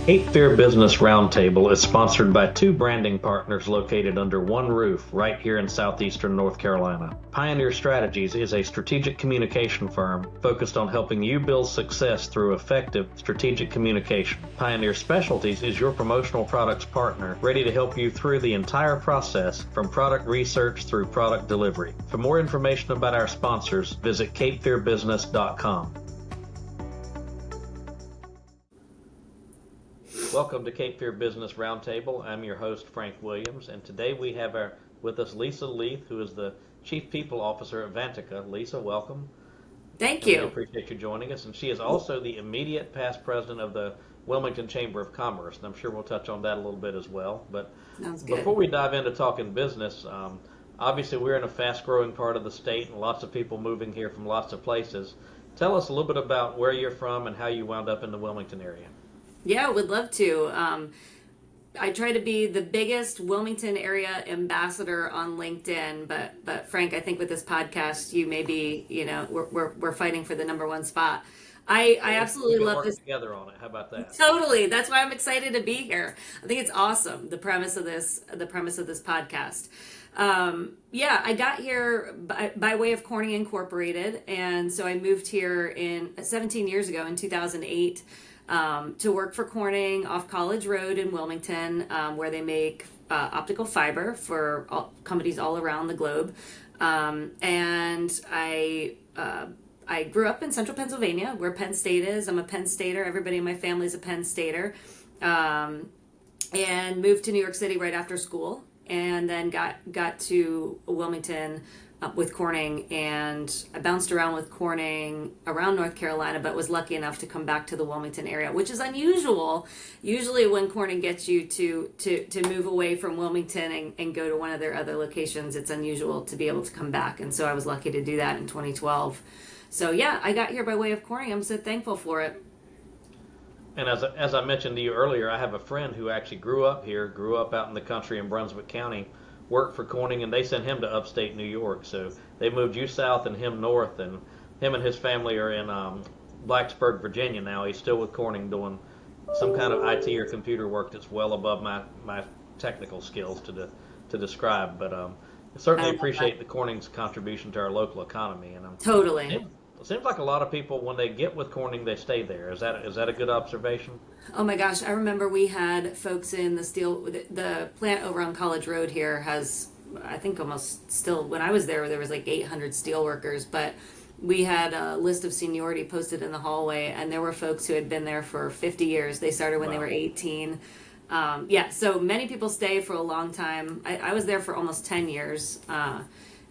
Cape Fear Business Roundtable is sponsored by two branding partners located under one roof right here in southeastern North Carolina. Pioneer Strategies is a strategic communication firm focused on helping you build success through effective strategic communication. Pioneer Specialties is your promotional products partner, ready to help you through the entire process from product research through product delivery. For more information about our sponsors, visit capefearbusiness.com. Welcome to Cape Fear Business Roundtable. I'm your host, Frank Williams, and today we have with us Lisa Leath, who is the Chief People Officer at Vantaca. Lisa, welcome. Thank you. We appreciate you joining us. And she is also the immediate past president of the Wilmington Chamber of Commerce, and I'm sure we'll touch on that a little bit as well. But before we dive into talking business, obviously we're in a fast-growing part of the state and lots of people moving here from lots of places. Tell us a little bit about where you're from and how you wound up in the Wilmington area. Yeah, would love to. I try to be the biggest Wilmington area ambassador on LinkedIn, but Frank, I think with this podcast, you may be, we're fighting for the number one spot. I absolutely love this. Together on it. How about that? Totally. That's why I'm excited to be here. I think it's awesome. The premise of this podcast. I got here by way of Corning Incorporated, and so I moved here 17 years ago in 2008. To work for Corning off College Road in Wilmington, where they make optical fiber for companies all around the globe. And I grew up in central Pennsylvania, where Penn State is. I'm a Penn Stater. Everybody in my family is a Penn Stater. And moved to New York City right after school, and then got to Wilmington with Corning, and I bounced around with Corning around North Carolina, but was lucky enough to come back to the Wilmington area, which is unusual. Usually when Corning gets you to move away from Wilmington and go to one of their other locations, it's unusual to be able to come back. And so I was lucky to do that in 2012. So yeah, I got here by way of Corning. I'm so thankful for it. And as I mentioned to you earlier, I have a friend who actually grew up out in the country in Brunswick County, worked for Corning, and they sent him to upstate New York. So they moved you south and him north, and him and his family are in Blacksburg, Virginia now. He's still with Corning doing some kind of IT or computer work that's well above my technical skills to describe. But I certainly appreciate the Corning's contribution to our local economy. And totally. It seems like a lot of people, when they get with Corning, they stay there. Is that a good observation? Oh my gosh, I remember we had folks in the plant over on College Road here has, I think almost still, when I was there was like 800 steel workers, but we had a list of seniority posted in the hallway, and there were folks who had been there for 50 years. They started when they were 18. So many people stay for a long time. I was there for almost 10 years.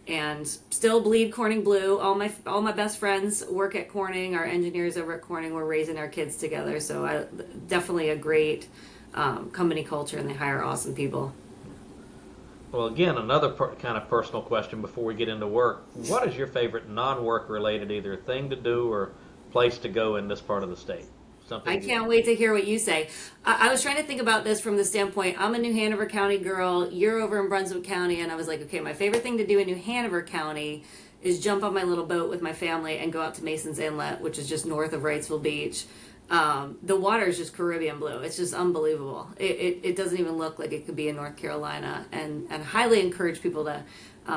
And still bleed Corning blue. All my best friends work at Corning. Our engineers over at Corning, we're raising our kids together. So definitely a great company culture, and they hire awesome people. Well, again, another kind of personal question before we get into work. What is your favorite non-work related either thing to do or place to go in this part of the state? I can't wait to hear what you say. I was trying to think about this from the standpoint, I'm a New Hanover County girl, you're over in Brunswick County, and I was like, okay, my favorite thing to do in New Hanover County is jump on my little boat with my family and go out to Mason's Inlet, which is just north of Wrightsville Beach. The water is just Caribbean blue. It's just unbelievable. It doesn't even look like it could be in North Carolina, and highly encourage people to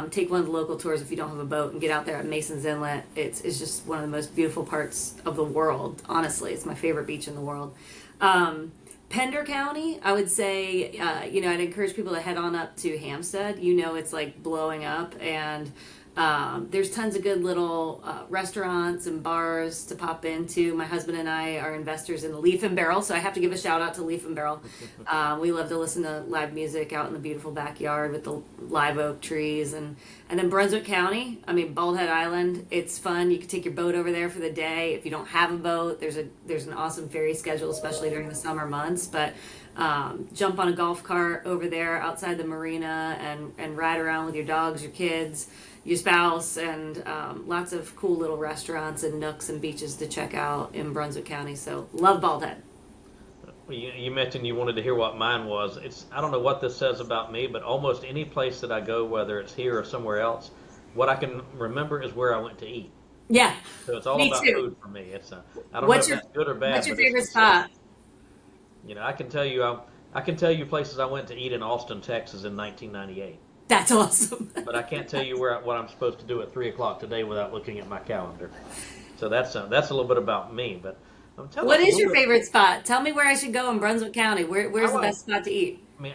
take one of the local tours if you don't have a boat and get out there at Mason's Inlet. It's just one of the most beautiful parts of the world. Honestly, it's my favorite beach in the world. Pender County, I would say, I'd encourage people to head on up to Hampstead. It's like blowing up, and there's tons of good little restaurants and bars to pop into. My husband and I are investors in the Leaf & Barrel, so I have to give a shout out to Leaf & Barrel. We love to listen to live music out in the beautiful backyard with the live oak trees. And then Brunswick County, Bald Head Island, it's fun. You can take your boat over there for the day. If you don't have a boat, there's an awesome ferry schedule, especially during the summer months. But jump on a golf cart over there outside the marina and ride around with your dogs, your kids, your spouse, and lots of cool little restaurants and nooks and beaches to check out in Brunswick County. So love Bald Head. Well, you mentioned you wanted to hear what mine was. I don't know what this says about me, but almost any place that I go, whether it's here or somewhere else, what I can remember is where I went to eat. Yeah. So it's all about food for me. I don't know if that's good or bad. What's your favorite spot? You know, I can tell you places I went to eat in Austin, Texas in 1998. That's awesome. But I can't tell you what I'm supposed to do at 3 o'clock today without looking at my calendar. So that's a little bit about me. But tell What us a is little your bit. favorite spot? Tell me where I should go in Brunswick County. I Where's the like. best spot to eat? I mean,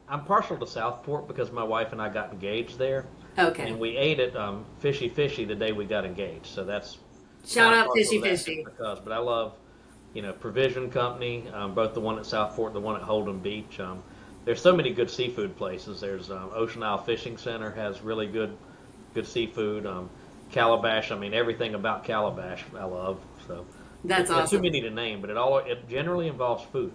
I'm partial to Southport because my wife and I got engaged there, and Okay. we ate at Fishy Fishy the day we got engaged. So that's Shout kind of out partial Fishy to that just Fishy. because. But I love, Provision Company, both the one at Southport, the one at Holden Beach. There's so many good seafood places. There's Ocean Isle Fishing Center has really good seafood. Calabash, I mean everything about Calabash I love. So That's too awesome. many to name, but it generally involves food.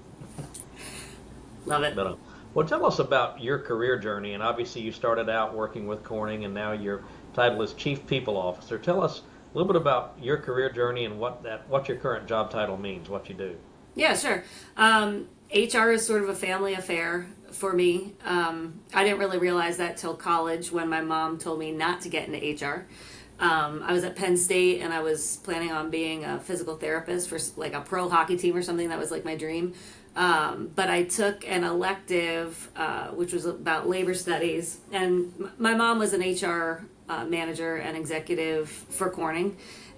Love it. But well, tell us about your career journey. And obviously, you started out working with Corning, and now your title is Chief People Officer. Tell us a little bit about your career journey and what your current job title means, what you do. Yeah, sure. HR is sort of a family affair for me. I didn't really realize that till college when my mom told me not to get into HR. I was at Penn State and I was planning on being a physical therapist for like a pro hockey team or something. That was like my dream. But I took an elective, which was about labor studies, and my mom was an HR manager and executive for Corning.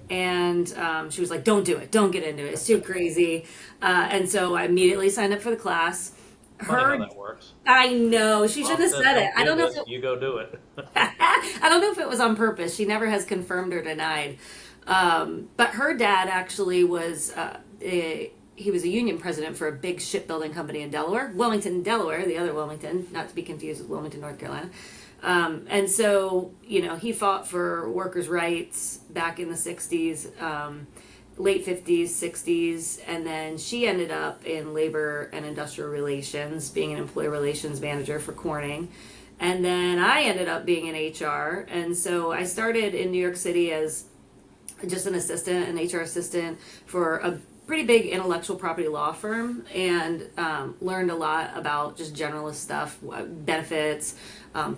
And she was like, "Don't do it. Don't get into it. It's too crazy." And so I immediately signed up for the class. Funny how Her, that works. I know she shouldn't Mom have says, said it. "Don't I do don't know if this." You go do it. I don't know if it was on purpose. She never has confirmed or denied. But her dad actually was he was a union president for a big shipbuilding company in Delaware, Wilmington, Delaware, the other Wilmington, not to be confused with Wilmington, North Carolina. And so, he fought for workers' rights back in the 60s, late 50s, 60s, and then she ended up in labor and industrial relations, being an employee relations manager for Corning. And then I ended up being in HR. And so I started in New York City as just an HR assistant for a pretty big intellectual property law firm, and learned a lot about just generalist stuff, benefits,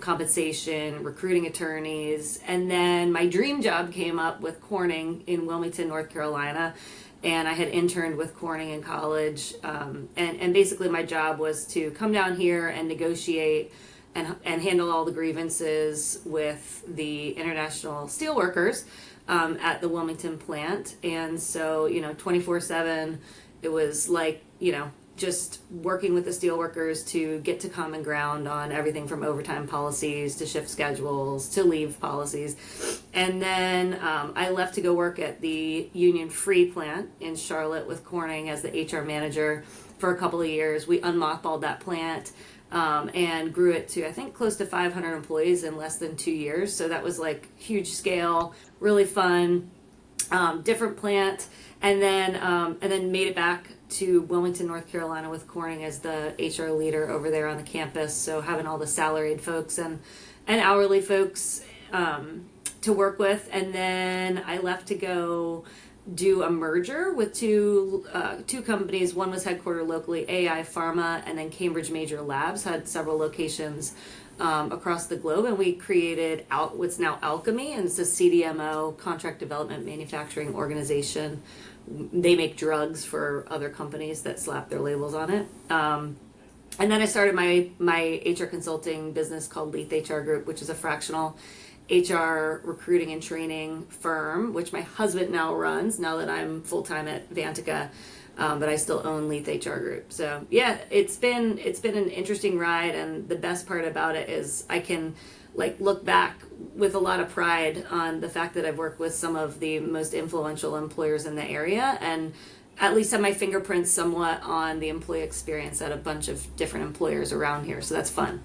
compensation, recruiting attorneys. And then my dream job came up with Corning in Wilmington, North Carolina. And I had interned with Corning in college. And basically my job was to come down here and negotiate and handle all the grievances with the international steelworkers at the Wilmington plant. And so, 24/7, it was like, just working with the steelworkers to get to common ground on everything from overtime policies to shift schedules to leave policies. And then I left to go work at the Union Free plant in Charlotte with Corning as the HR manager for a couple of years. We unmothballed that plant. And grew it to, I think, close to 500 employees in less than 2 years. So that was like huge scale, really fun, different plant, and then made it back to Wilmington, North Carolina with Corning as the HR leader over there on the campus. So having all the salaried folks and hourly folks to work with. And then I left to go do a merger with two companies. One was headquartered locally, AI Pharma, and then Cambridge Major Labs had several locations across the globe, and we created what's now Alchemy, and it's a CDMO, contract development manufacturing organization. They make drugs for other companies that slap their labels on it. And then I started my HR consulting business called Leath HR Group, which is a fractional HR recruiting and training firm, which my husband now runs, now that I'm full-time at Vantaca, but I still own Leath HR Group. So yeah, it's been an interesting ride, and the best part about it is I can look back with a lot of pride on the fact that I've worked with some of the most influential employers in the area, and at least have my fingerprints somewhat on the employee experience at a bunch of different employers around here. So that's fun.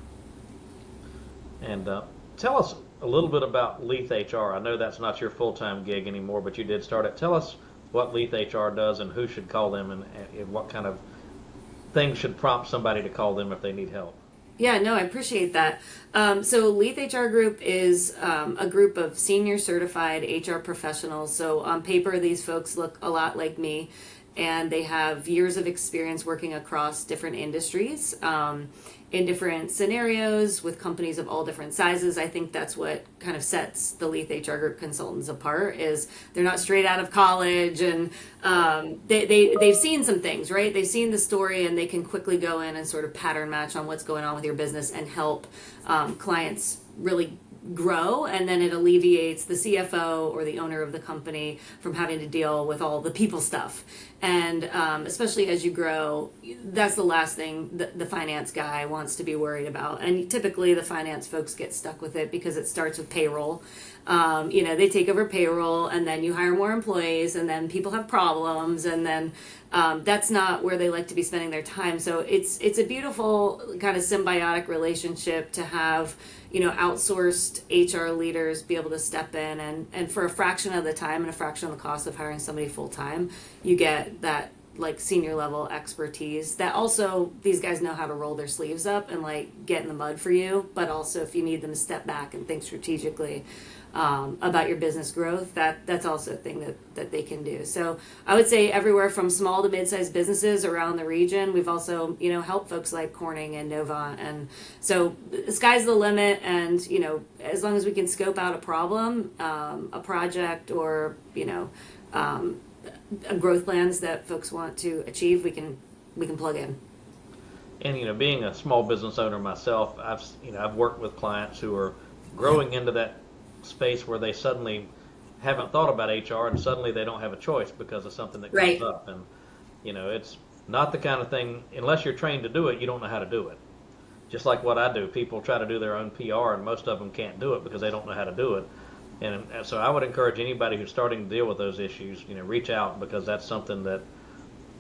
And tell us a little bit about Leath HR. I know that's not your full-time gig anymore, but you did start it. Tell us what Leath HR does and who should call them, and what kind of things should prompt somebody to call them if they need help. Yeah, no, I appreciate that. So Leath HR Group is a group of senior certified HR professionals. So on paper, these folks look a lot like me. and they have years of experience working across different industries, in different scenarios with companies of all different sizes. I think that's what kind of sets the Leath HR Group consultants apart, is they're not straight out of college, and they've seen some things, right? They've seen the story, and they can quickly go in and sort of pattern match on what's going on with your business and help clients really grow, and then it alleviates the CFO or the owner of the company from having to deal with all the people stuff. And especially as you grow, that's the last thing the finance guy wants to be worried about. And typically the finance folks get stuck with it because it starts with payroll. They take over payroll, and then you hire more employees, and then people have problems, and then that's not where they like to be spending their time. So it's a beautiful kind of symbiotic relationship to have, outsourced HR leaders be able to step in, and for a fraction of the time and a fraction of the cost of hiring somebody full time, you get that like senior level expertise that also these guys know how to roll their sleeves up and like get in the mud for you. But also if you need them to step back and think strategically about your business growth, that's also a thing that they can do. So I would say everywhere from small to mid-sized businesses around the region. We've also, helped folks like Corning and Nova. And so the sky's the limit. And, as long as we can scope out a problem, a project, or, growth plans that folks want to achieve, we can plug in. And being a small business owner myself, I've worked with clients who are growing into that space where they suddenly haven't thought about HR, and suddenly they don't have a choice because of something that comes up. And it's not the kind of thing, unless you're trained to do it, you don't know how to do it. Just like what I do, people try to do their own PR, and most of them can't do it because they don't know how to do it. And so I would encourage anybody who's starting to deal with those issues, reach out, because that's something that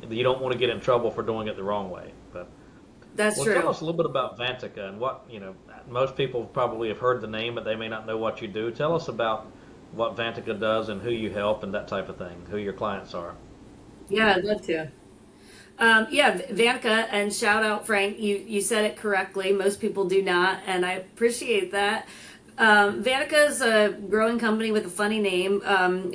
you don't want to get in trouble for doing it the wrong way. But that's true. Tell us a little bit about Vantaca and what, most people probably have heard the name, but they may not know what you do. Tell us about what Vantaca does and who you help and that type of thing, who your clients are. Yeah, I'd love to. Vantaca, and shout out Frank, you said it correctly. Most people do not, and I appreciate that. Vantaca is a growing company with a funny name.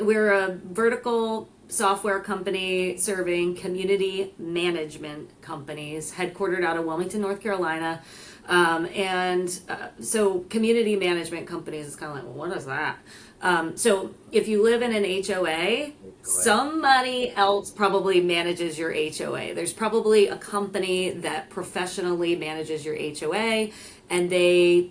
We're a vertical software company serving community management companies, headquartered out of Wilmington, North Carolina. So community management companies is kind of like, well, what is that? So if you live in an HOA, somebody else probably manages your HOA. There's probably a company that professionally manages your HOA, and they,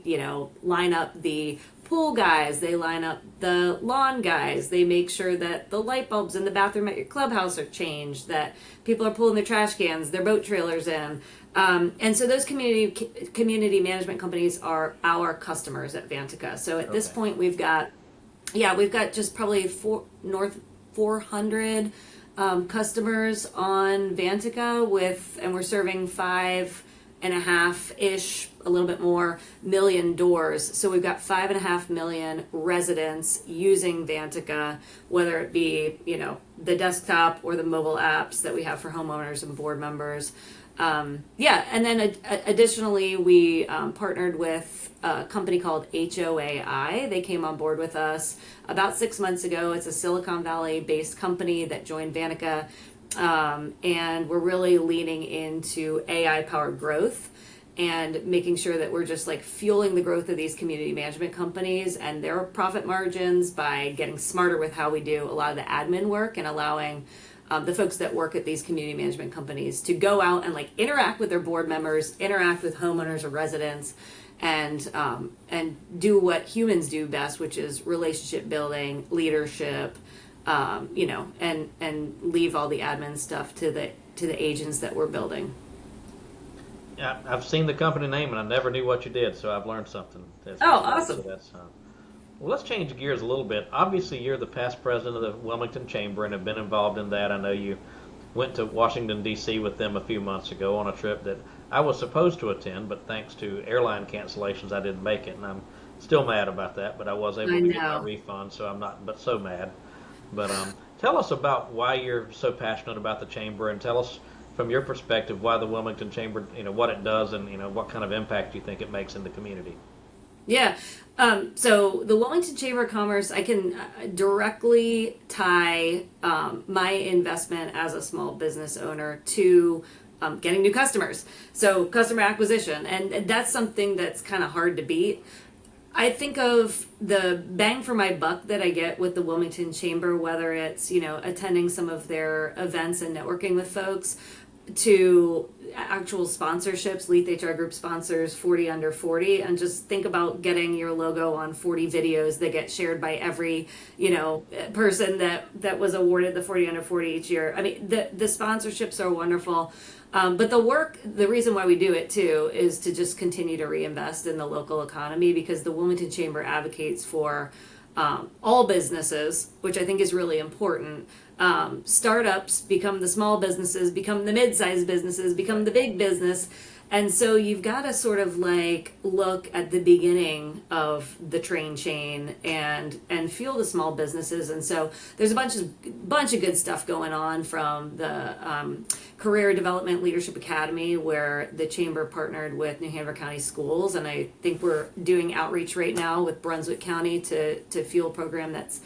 line up the pool guys, they line up the lawn guys, they make sure that the light bulbs in the bathroom at your clubhouse are changed, that people are pulling their trash cans, their boat trailers in. And so those community management companies are our customers at Vantaca. So at this point, we've got just probably 400 customers on Vantaca and we're serving 5.5-ish, a little bit more, million doors. So we've got 5.5 million residents using Vantaca, whether it be, the desktop or the mobile apps that we have for homeowners and board members. And then additionally, we partnered with a company called HOAI. They came on board with us about 6 months ago. It's a Silicon Valley based company that joined Vantaca. And we're really leaning into AI powered growth and making sure that we're just like fueling the growth of these community management companies and their profit margins by getting smarter with how we do a lot of the admin work, and allowing the folks that work at these community management companies to go out and like interact with their board members, interact with homeowners or residents, and do what humans do best, which is relationship building, leadership, and leave all the admin stuff to the agents that we're building. Yeah, I've seen the company name and I never knew what you did, so I've learned something. Awesome. So well, let's change gears a little bit. Obviously, you're the past president of the Wilmington Chamber and have been involved in that. I know you went to Washington, D.C. with them a few months ago on a trip that I was supposed to attend, but thanks to airline cancellations, I didn't make it, and I'm still mad about that, but I was able to get my refund, so I'm not but so mad. But tell us about why you're so passionate about the Chamber, and tell us from your perspective why the Wilmington Chamber, what it does, and what kind of impact you think it makes in the community. Yeah. So the Wilmington Chamber of Commerce, I can directly tie my investment as a small business owner to getting new customers. So customer acquisition, and that's something that's kind of hard to beat. I think of the bang for my buck that I get with the Wilmington Chamber, whether it's, attending some of their events and networking with folks, to actual sponsorships. Leath HR Group sponsors 40 Under 40, and just think about getting your logo on 40 videos that get shared by every, person that was awarded the 40 Under 40 each year. I mean, the sponsorships are wonderful. But the reason why we do it too is to just continue to reinvest in the local economy, because the Wilmington Chamber advocates for all businesses, which I think is really important. Startups become the small businesses, become the mid-sized businesses, become the big business. And so you've got to sort of like look at the beginning of the train chain and feel the small businesses. And so there's a bunch of good stuff going on, from the Career Development Leadership Academy, where the chamber partnered with New Hanover County Schools, and I think we're doing outreach right now with Brunswick County to fuel a program that's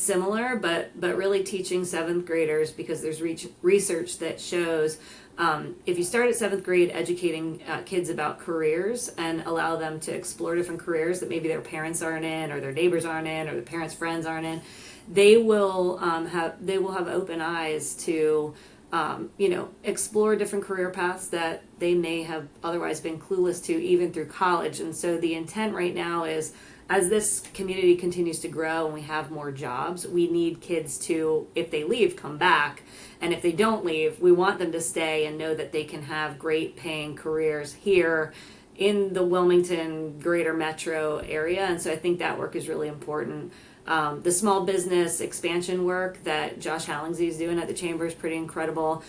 similar, but really teaching seventh graders, because there's research that shows if you start at seventh grade educating kids about careers and allow them to explore different careers that maybe their parents aren't in, or their neighbors aren't in, or their parents' friends aren't in, they will have open eyes to explore different career paths that they may have otherwise been clueless to, even through college. And so the intent right now is, as this community continues to grow and we have more jobs, we need kids to, if they leave, come back. And if they don't leave, we want them to stay and know that they can have great paying careers here in the Wilmington greater metro area. And so I think that work is really important. The small business expansion work that Josh Hallingsey is doing at the Chamber is pretty incredible.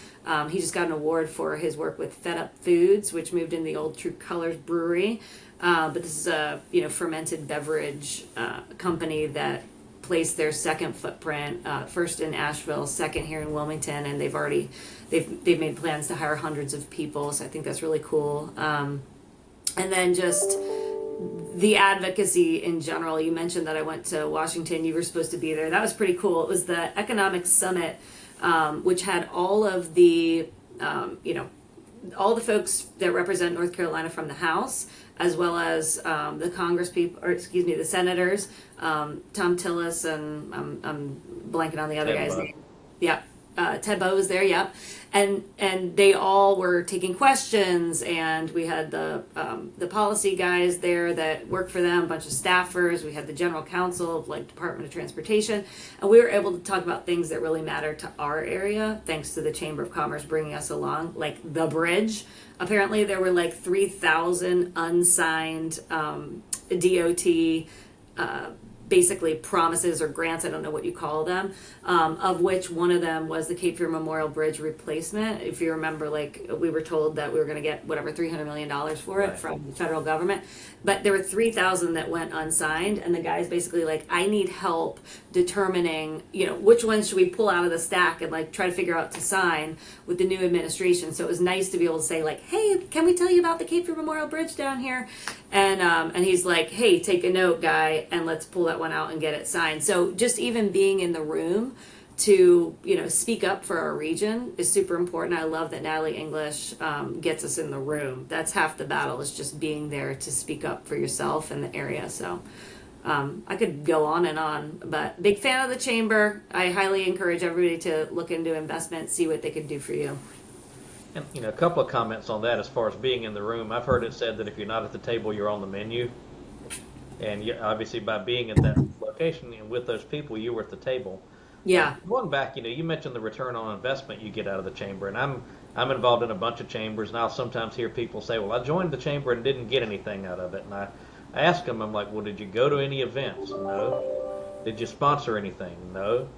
He just got an award for his work with Fed Up Foods, which moved in the old True Colors brewery. But this is a fermented beverage company that placed their second footprint, first in Asheville, second here in Wilmington, and they've made plans to hire hundreds of people. So I think that's really cool. And then just the advocacy in general. You mentioned that I went to Washington. You were supposed to be there. That was pretty cool. It was the Economic Summit, which had all of the all the folks that represent North Carolina from the House, as well as the the senators, Tom Tillis, and I'm blanking on the other guy's name. Yeah. Ted Bowe was there, yeah, and they all were taking questions, and we had the policy guys there that work for them, a bunch of staffers. We had the general counsel of Department of Transportation, and we were able to talk about things that really matter to our area, thanks to the Chamber of Commerce bringing us along, like the bridge. Apparently, there were 3,000 unsigned DOT. Basically promises or grants, I don't know what you call them, of which one of them was the Cape Fear Memorial Bridge replacement. If you remember, we were told that we were going to get whatever $300 million for it from the federal government, but there were 3,000 that went unsigned, and the guy's basically I need help determining, which ones should we pull out of the stack and try to figure out to sign with the new administration. So it was nice to be able to say hey, can we tell you about the Cape Fear Memorial Bridge down here? And he's like, hey, take a note, guy, and let's pull that one out and get it signed. So just even being in the room to speak up for our region is super important. I love that Natalie English gets us in the room. That's half the battle, is just being there to speak up for yourself in the area. So I could go on, but big fan of the chamber. I highly encourage everybody to look into investment, see what they can do for you. And a couple of comments on that as far as being in the room. I've heard it said that if you're not at the table, you're on the menu. And obviously by being at that location and with those people, you were at the table. Yeah. Going back, you mentioned the return on investment you get out of the chamber, and I'm involved in a bunch of chambers, and I'll sometimes hear people say, well, I joined the chamber and didn't get anything out of it. And I ask them, I'm like, well, did you go to any events? No. Did you sponsor anything? No.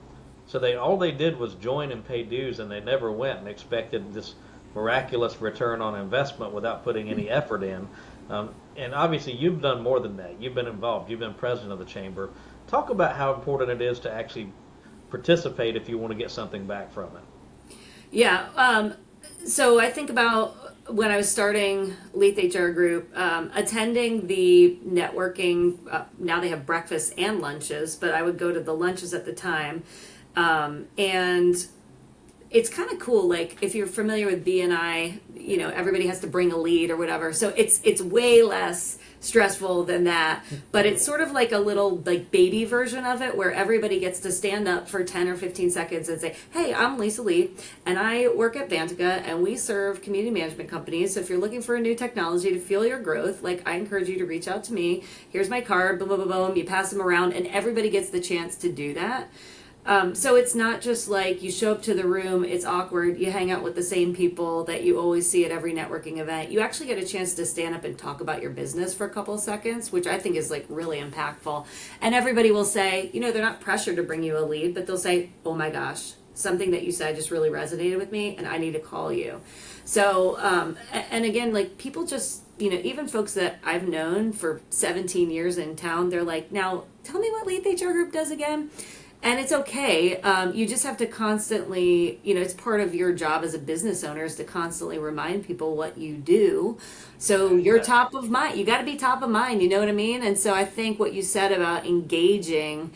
So all they did was join and pay dues, and they never went and expected this miraculous return on investment without putting any effort in. And obviously you've done more than that. You've been involved. You've been president of the chamber. Talk about how important it is to actually participate if you want to get something back from it. Yeah. So I think about when I was starting Leath HR Group, attending the networking, now they have breakfast and lunches, but I would go to the lunches at the time. And it's kind of cool. Like if you're familiar with BNI, everybody has to bring a lead or whatever. So it's way less stressful than that, but it's sort of like a little like baby version of it where everybody gets to stand up for 10 or 15 seconds and say, hey, I'm Lisa Leath and I work at Vantaca and we serve community management companies. So if you're looking for a new technology to fuel your growth, like I encourage you to reach out to me. Here's my card, boom, boom, boom, boom. You pass them around and everybody gets the chance to do that. So it's not just like you show up to the room, it's awkward, you hang out with the same people that you always see at every networking event. You actually get a chance to stand up and talk about your business for a couple of seconds, which I think is like really impactful. And everybody will say, they're not pressured to bring you a lead, but they'll say, oh my gosh, something that you said just really resonated with me and I need to call you. So, and again, like people just, even folks that I've known for 17 years in town, they're like, now tell me what Leath HR Group does again. And it's okay. You just have to constantly, it's part of your job as a business owner is to constantly remind people what you do. So you're top of mind. You got to be top of mind. You know what I mean? And so I think what you said about engaging,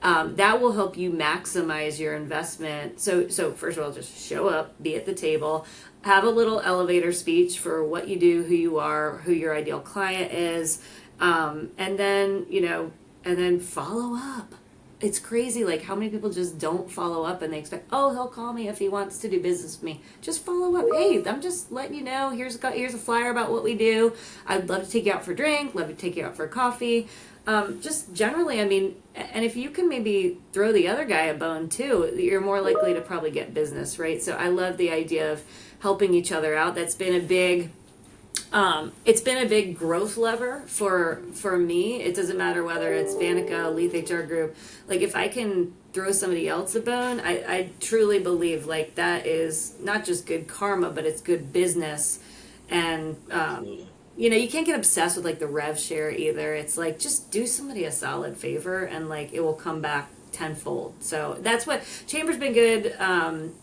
that will help you maximize your investment. So first of all, just show up, be at the table, have a little elevator speech for what you do, who you are, who your ideal client is, and then follow up. It's crazy, like how many people just don't follow up and they expect, oh, he'll call me if he wants to do business with me. Just follow up. Hey, I'm just letting you know, here's a flyer about what we do. I'd love to take you out for a drink, love to take you out for coffee. Just generally, I mean, and if you can maybe throw the other guy a bone too, you're more likely to probably get business, right? So I love the idea of helping each other out. That's been it's been a big growth lever for me. It doesn't matter whether it's Vantaca, Leath HR Group. Like if I can throw somebody else a bone, I truly believe like that is not just good karma, but it's good business. And you can't get obsessed with like the rev share either. It's like just do somebody a solid favor and like it will come back tenfold. So that's what Chamber's been good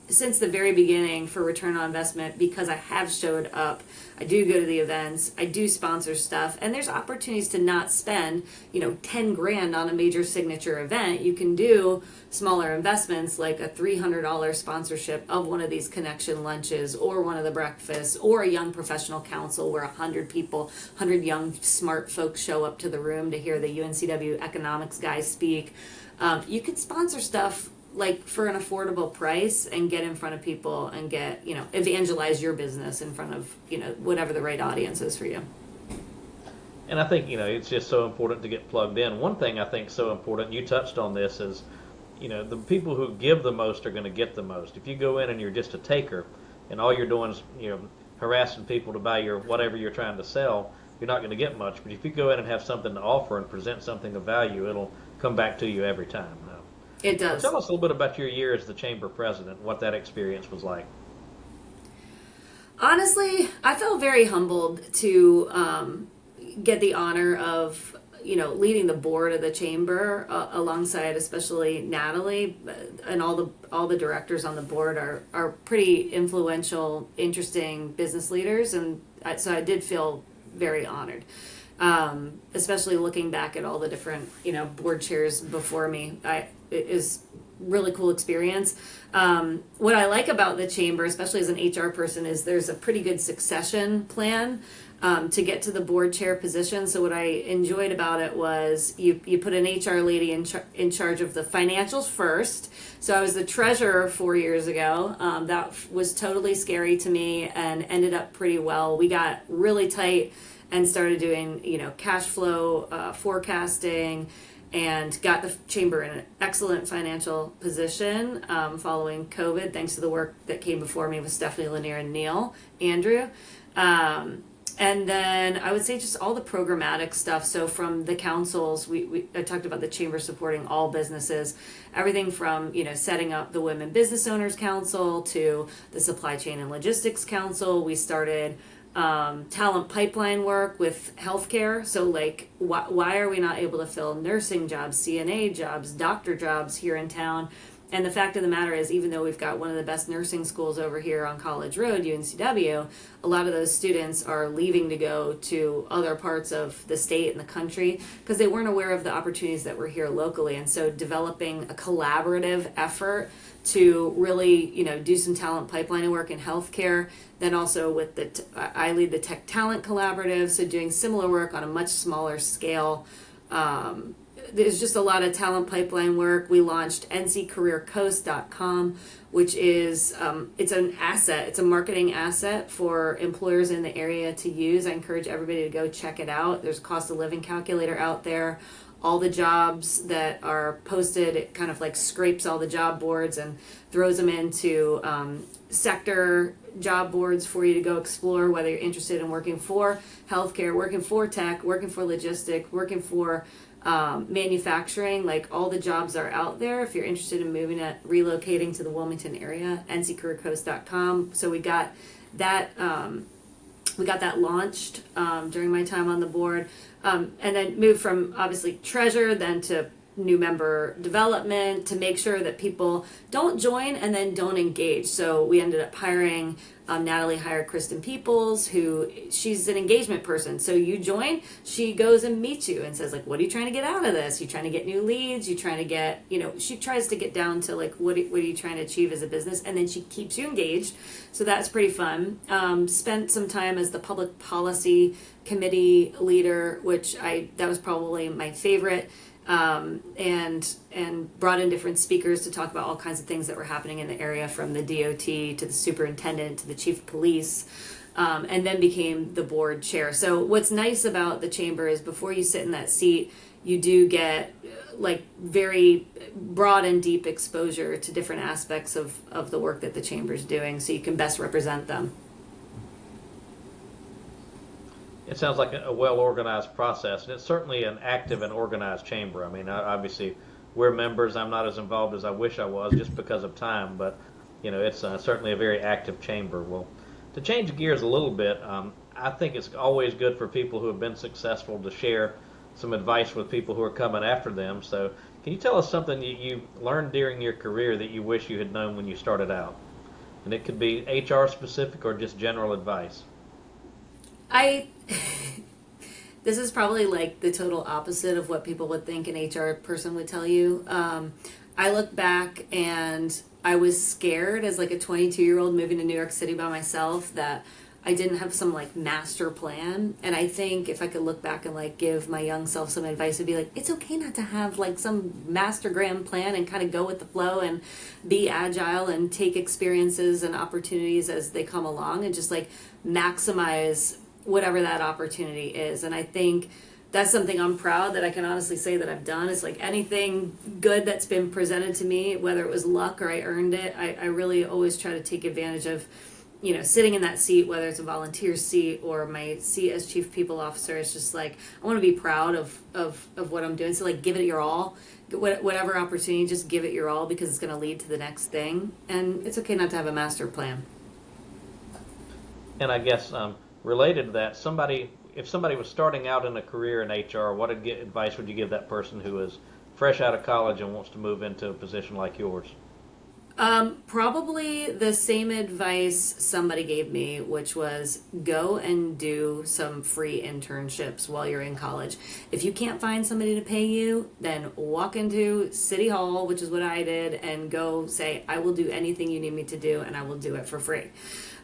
since the very beginning for return on investment because I have showed up. I do go to the events. I do sponsor stuff, and there's opportunities to not spend 10 grand on a major signature event. You can do smaller investments like a $300 sponsorship of one of these connection lunches or one of the breakfasts or a young professional council where 100 young smart folks show up to the room to hear the UNCW economics guy speak. You could sponsor stuff like for an affordable price and get in front of people and get, evangelize your business in front of, whatever the right audience is for you. And I think, it's just so important to get plugged in. One thing I think is so important, you touched on this, is, the people who give the most are going to get the most. If you go in and you're just a taker and all you're doing is, harassing people to buy your whatever you're trying to sell, you're not going to get much. But if you go in and have something to offer and present something of value, it'll come back to you every time. It does. Tell us a little bit about your year as the chamber president, what that experience was like. Honestly, I felt very humbled to get the honor of, leading the board of the chamber alongside especially Natalie, and all the directors on the board are pretty influential, interesting business leaders, and so I did feel very honored. Especially looking back at all the different, board chairs before me. It is really cool experience. What I like about the chamber, especially as an HR person, is there's a pretty good succession plan to get to the board chair position. So what I enjoyed about it was you put an HR lady in charge of the financials first. So I was the treasurer 4 years ago. That was totally scary to me and ended up pretty well. We got really tight and started doing, cash flow forecasting, and got the chamber in an excellent financial position following COVID, thanks to the work that came before me with Stephanie Lanier and Andrew. And then I would say just all the programmatic stuff. So from the councils, I talked about the chamber supporting all businesses, everything from, setting up the Women Business Owners Council to the Supply Chain and Logistics Council. We started talent pipeline work with healthcare. So like, why are we not able to fill nursing jobs, CNA jobs, doctor jobs here in town? And the fact of the matter is, even though we've got one of the best nursing schools over here on College Road, UNCW, a lot of those students are leaving to go to other parts of the state and the country because they weren't aware of the opportunities that were here locally. And so developing a collaborative effort to really, do some talent pipelining work in healthcare. Then also with I lead the Tech Talent Collaborative, so doing similar work on a much smaller scale. There's just a lot of talent pipeline work. We launched nccareercoast.com, which is it's an asset. It's a marketing asset for employers in the area to use. I encourage everybody to go check it out. There's a cost of living calculator out there. All the jobs that are posted, it kind of like scrapes all the job boards and throws them into sector job boards for you to go explore, whether you're interested in working for healthcare, working for tech, working for logistics, working for manufacturing. Like, all the jobs are out there if you're interested in relocating to the Wilmington area. nccareercoast.com. So we got that launched during my time on the board, and then moved from obviously treasurer then to new member development to make sure that people don't join and then don't engage. So we ended up hiring Natalie hired Kristen Peoples, who she's an engagement person. So you join, she goes and meets you and says, like, what are you trying to get out of this? You trying to get new leads? You trying to get, she tries to get down to like, what are you trying to achieve as a business? And then she keeps you engaged. So that's pretty fun. Spent some time as the public policy committee leader, that was probably my favorite. And brought in different speakers to talk about all kinds of things that were happening in the area, from the DOT to the superintendent to the chief of police, and then became the board chair. So what's nice about the chamber is before you sit in that seat, you do get like very broad and deep exposure to different aspects of the work that the chamber's doing, so you can best represent them. It sounds like a well-organized process, and it's certainly an active and organized chamber. I mean, obviously, we're members. I'm not as involved as I wish I was just because of time, but, it's certainly a very active chamber. Well, to change gears a little bit, I think it's always good for people who have been successful to share some advice with people who are coming after them. So can you tell us something you learned during your career that you wish you had known when you started out? And it could be HR specific or just general advice. This is probably like the total opposite of what people would think an HR person would tell you. I look back and I was scared as like a 22-year-old moving to New York City by myself that I didn't have some like master plan. And I think if I could look back and like give my young self some advice, it'd be like, it's okay not to have like some master grand plan and kind of go with the flow and be agile and take experiences and opportunities as they come along and just like maximize whatever that opportunity is. And I think that's something I'm proud that I can honestly say that I've done. It's like anything good that's been presented to me, whether it was luck or I earned it, I really always try to take advantage of, sitting in that seat, whether it's a volunteer seat or my seat as chief people officer. It's just like, I want to be proud of what I'm doing. So like, give it your all, whatever opportunity, just give it your all, because it's going to lead to the next thing. And it's okay not to have a master plan. And I guess, related to that, if somebody was starting out in a career in HR, what advice would you give that person who is fresh out of college and wants to move into a position like yours? Probably the same advice somebody gave me, which was go and do some free internships while you're in college. If you can't find somebody to pay you, then walk into City Hall, which is what I did, and go say, I will do anything you need me to do, and I will do it for free.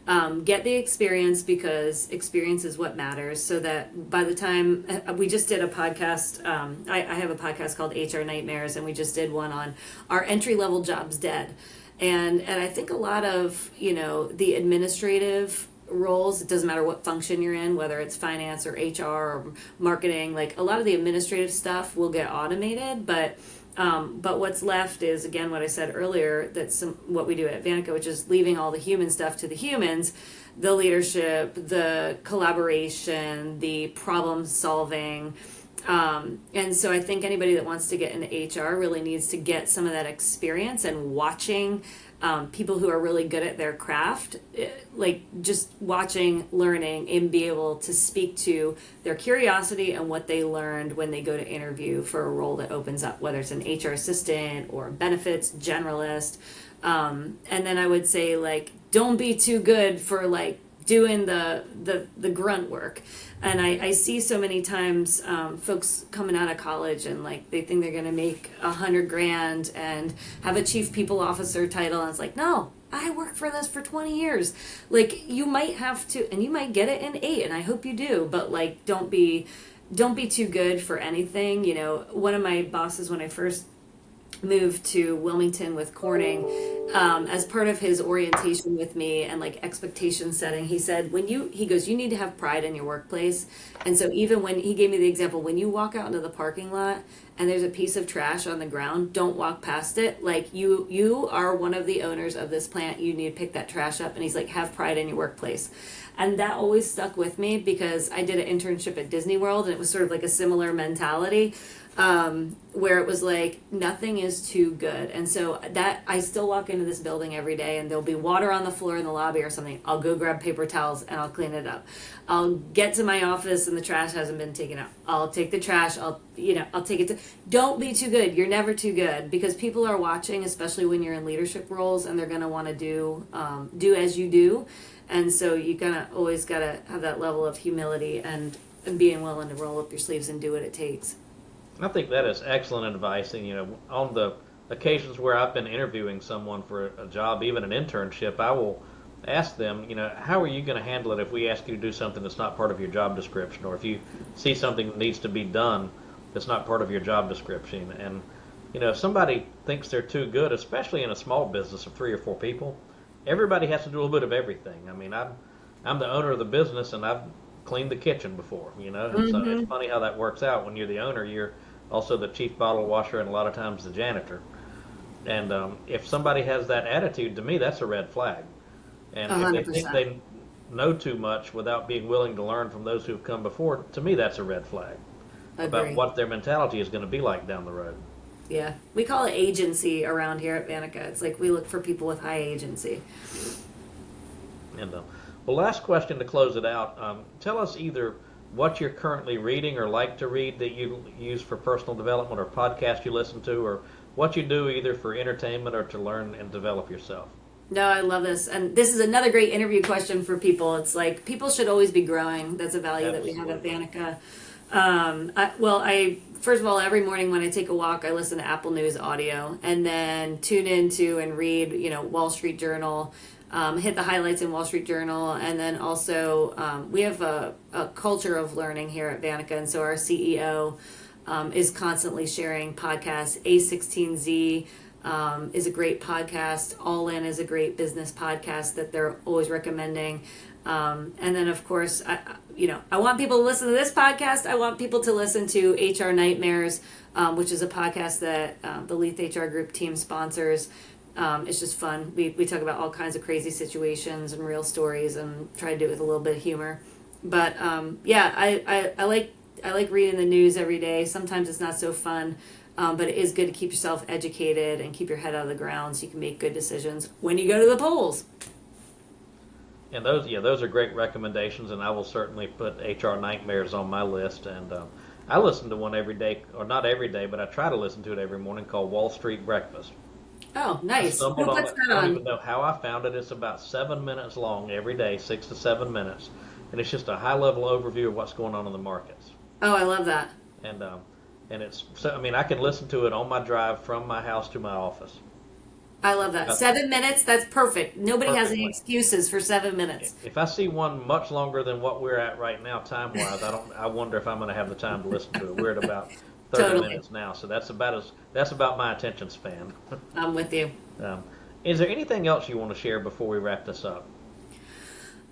Get the experience, because experience is what matters, so that by the time we just did a podcast, I have a podcast called HR Nightmares, and we just did one on our entry-level jobs dead. And I think a lot of, the administrative roles, it doesn't matter what function you're in, whether it's finance or HR or marketing, like a lot of the administrative stuff will get automated, but what's left is, again, what I said earlier, that's what we do at Vantaca, which is leaving all the human stuff to the humans, the leadership, the collaboration, the problem solving, And so I think anybody that wants to get into HR really needs to get some of that experience and watching people who are really good at their craft, like just watching, learning, and be able to speak to their curiosity and what they learned when they go to interview for a role that opens up, whether it's an HR assistant or a benefits generalist. And then I would say, like, don't be too good for like doing the grunt work. And I see so many times folks coming out of college and like they think they're going to make $100,000 and have a chief people officer title, and it's like, no, I worked for this for 20 years. Like, you might have to, and you might get it in 8, and I hope you do, but like don't be too good for anything. You know, one of my bosses when I first moved to Wilmington with Corning, as part of his orientation with me and like expectation setting, he said, he goes, you need to have pride in your workplace. And so even when he gave me the example, when you walk out into the parking lot and there's a piece of trash on the ground, don't walk past it. Like, you are one of the owners of this plant. You need to pick that trash up. And he's like, have pride in your workplace. And that always stuck with me because I did an internship at Disney World, and it was sort of like a similar mentality. Where it was like nothing is too good. And so that I still walk into this building every day and there'll be water on the floor in the lobby or something. I'll go grab paper towels and I'll clean it up. I'll get to my office and the trash hasn't been taken out. I'll take the trash. I'll take it to, don't be too good. You're never too good, because people are watching, especially when you're in leadership roles, and they're going to want to do as you do. And so you always got to have that level of humility and being willing to roll up your sleeves and do what it takes. I think that is excellent advice. And, on the occasions where I've been interviewing someone for a job, even an internship, I will ask them, how are you going to handle it if we ask you to do something that's not part of your job description, or if you see something that needs to be done that's not part of your job description. And, if somebody thinks they're too good, especially in a small business of 3 or 4 people, everybody has to do a little bit of everything. I mean, I'm the owner of the business, and I've cleaned the kitchen before, and so it's funny how that works out. When you're the owner, you're also the chief bottle washer and a lot of times the janitor. And if somebody has that attitude, to me, that's a red flag. And 100%. If they think they know too much without being willing to learn from those who've come before, to me, that's a red flag. About what their mentality is going to be like down the road. Yeah, we call it agency around here at Vantaca. It's like we look for people with high agency. And well, last question to close it out. Tell us either what you're currently reading or like to read that you use for personal development, or podcast you listen to, or what you do either for entertainment or to learn and develop yourself. No, I love this. And this is another great interview question for people. It's like, people should always be growing. That's a value Absolutely. That we have at Vantaca. First of all, every morning when I take a walk, I listen to Apple News audio, and then tune into and read, Wall Street Journal, hit the highlights in Wall Street Journal. And then also, we have a culture of learning here at Vantaca. And so our CEO is constantly sharing podcasts. A16Z is a great podcast. All In is a great business podcast that they're always recommending. And then, of course, I want people to listen to this podcast. I want people to listen to HR Nightmares, which is a podcast that the Leath HR group team sponsors. It's just fun. We talk about all kinds of crazy situations and real stories, and try to do it with a little bit of humor. But I like reading the news every day. Sometimes it's not so fun, but it is good to keep yourself educated and keep your head out of the ground so you can make good decisions when you go to the polls. And those are great recommendations, and I will certainly put HR Nightmares on my list. And I listen to one every day, or not every day, but I try to listen to it every morning, called Wall Street Breakfast. Oh, nice. Who puts that on? I don't even know how I found it. It's about 7 minutes long every day, 6 to 7 minutes. And it's just a high-level overview of what's going on in the markets. Oh, I love that. And it's, so, I can listen to it on my drive from my house to my office. I love that. 7 minutes, that's perfect. Nobody has any excuses for 7 minutes. If I see one much longer than what we're at right now, time-wise, I wonder if I'm going to have the time to listen to it. We're at about 30 minutes now, so that's about my attention span. I'm with you. Is there anything else you want to share before we wrap this up?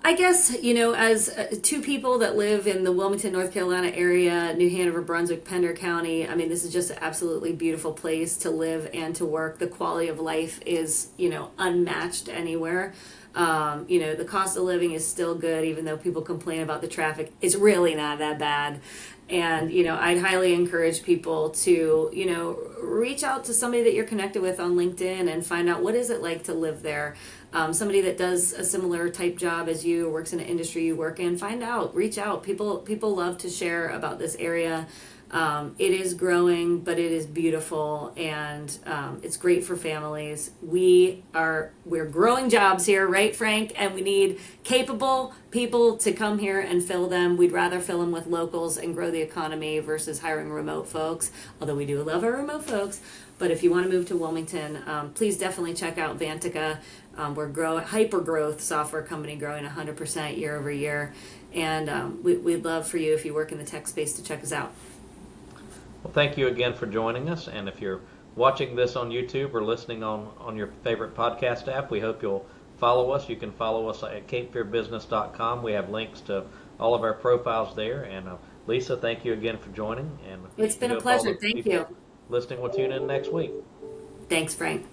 I guess, as two people that live in the Wilmington, North Carolina area, New Hanover, Brunswick, Pender County, this is just an absolutely beautiful place to live and to work. The quality of life is, unmatched anywhere. The cost of living is still good, even though people complain about the traffic. It's really not that bad. And, I'd highly encourage people to, reach out to somebody that you're connected with on LinkedIn and find out what is it like to live there. Somebody that does a similar type job as you, works in an industry you work in, find out, reach out. People love to share about this area. It is growing, but it is beautiful, and it's great for families. We're growing jobs here, right, Frank? And we need capable people to come here and fill them. We'd rather fill them with locals and grow the economy versus hiring remote folks, although we do love our remote folks. But if you want to move to Wilmington, please definitely check out Vantaca. We're hyper growth software company, growing 100% year over year. And we'd love for you, if you work in the tech space, to check us out. Well, thank you again for joining us. And if you're watching this on YouTube or listening on your favorite podcast app, we hope you'll follow us. You can follow us at capefearbusiness.com. We have links to all of our profiles there. And Lisa, thank you again for joining. And it's been a pleasure. Thank you. Listening will tune in next week. Thanks, Frank.